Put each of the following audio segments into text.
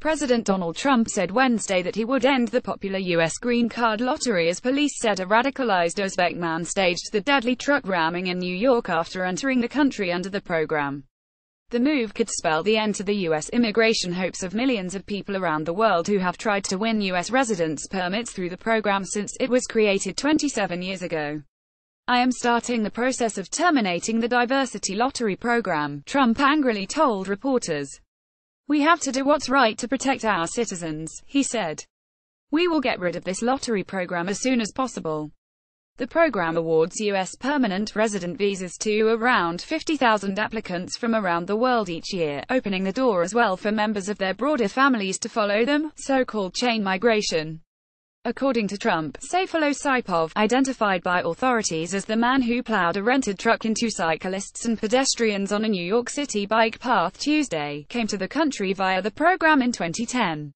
President Donald Trump said Wednesday that he would end the popular U.S. green card lottery as police said a radicalized Uzbek man staged the deadly truck ramming in New York after entering the country under the program. The move could spell the end to the U.S. immigration hopes of millions of people around the world who have tried to win U.S. residence permits through the program since it was created 27 years ago. "I am starting the process of terminating the diversity lottery program," Trump angrily told reporters. "We have to do what's right to protect our citizens," he said. "We will get rid of this lottery program as soon as possible." The program awards U.S. permanent resident visas to around 50,000 applicants from around the world each year, opening the door as well for members of their broader families to follow them, so-called chain migration. According to Trump, Sayfullo Saipov, identified by authorities as the man who plowed a rented truck into cyclists and pedestrians on a New York City bike path Tuesday, came to the country via the program in 2010.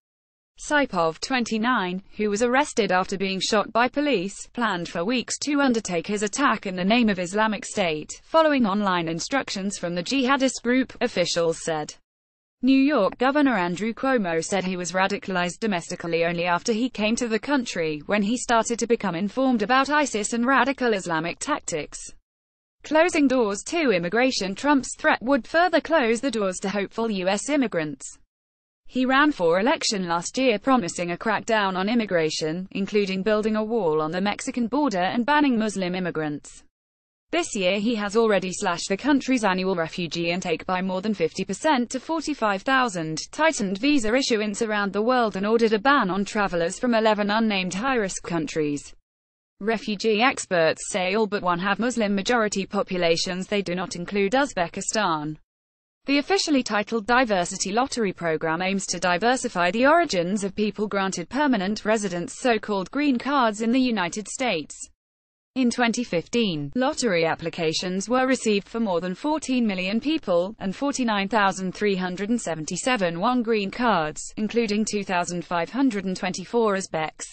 Saipov, 29, who was arrested after being shot by police, planned for weeks to undertake his attack in the name of Islamic State, following online instructions from the jihadist group, officials said. New York Governor Andrew Cuomo said he was radicalized domestically only after he came to the country, when he started to become informed about ISIS and radical Islamic tactics. Closing doors to immigration. Trump's threat would further close the doors to hopeful U.S. immigrants. He ran for election last year promising a crackdown on immigration, including building a wall on the Mexican border and banning Muslim immigrants. This year he has already slashed the country's annual refugee intake by more than 50% to 45,000, tightened visa issuance around the world and ordered a ban on travelers from 11 unnamed high-risk countries. Refugee experts say all but one have Muslim-majority populations. They do not include Uzbekistan. The officially titled Diversity Lottery Program aims to diversify the origins of people granted permanent residence, so-called green cards, in the United States. In 2015, lottery applications were received for more than 14 million people, and 49,377 won green cards, including 2,524 Uzbeks.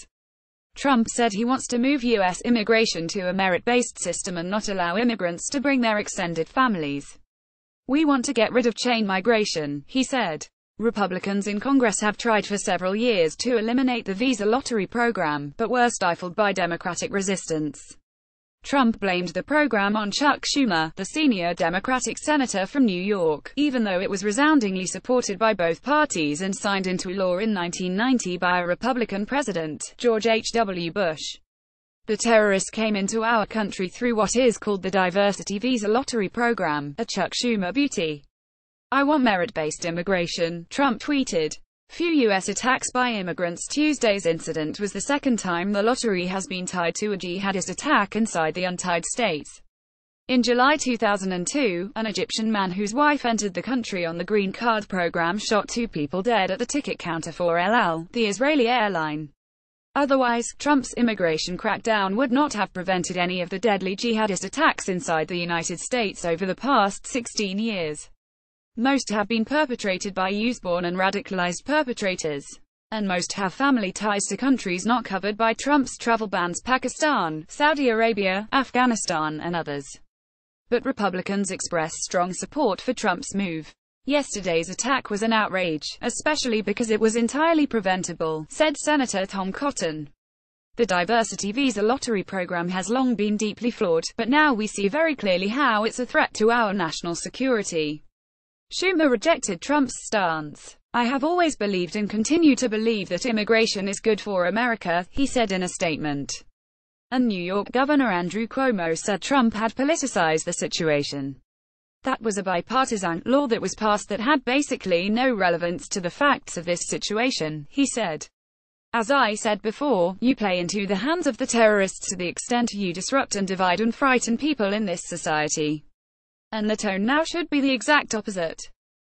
Trump said he wants to move U.S. immigration to a merit-based system and not allow immigrants to bring their extended families. "We want to get rid of chain migration," he said. Republicans in Congress have tried for several years to eliminate the visa lottery program, but were stifled by Democratic resistance. Trump blamed the program on Chuck Schumer, the senior Democratic senator from New York, even though it was resoundingly supported by both parties and signed into law in 1990 by a Republican president, George H.W. Bush. "The terrorists came into our country through what is called the Diversity Visa Lottery Program, a Chuck Schumer beauty. I want merit-based immigration," Trump tweeted. Few U.S. attacks by immigrants. Tuesday's incident was the second time the lottery has been tied to a jihadist attack inside the United States. In July 2002, an Egyptian man whose wife entered the country on the green card program shot 2 people dead at the ticket counter for El Al, the Israeli airline. Otherwise, Trump's immigration crackdown would not have prevented any of the deadly jihadist attacks inside the United States over the past 16 years. Most have been perpetrated by US-born and radicalized perpetrators, and most have family ties to countries not covered by Trump's travel bans: Pakistan, Saudi Arabia, Afghanistan, and others. But Republicans expressed strong support for Trump's move. "Yesterday's attack was an outrage, especially because it was entirely preventable," said Senator Tom Cotton. "The diversity visa lottery program has long been deeply flawed, but now we see very clearly how it's a threat to our national security." Schumer rejected Trump's stance. "I have always believed and continue to believe that immigration is good for America," he said in a statement. And New York Governor Andrew Cuomo said Trump had politicized the situation. "That was a bipartisan law that was passed that had basically no relevance to the facts of this situation," he said. "As I said before, you play into the hands of the terrorists to the extent you disrupt and divide and frighten people in this society. And the tone now should be the exact opposite."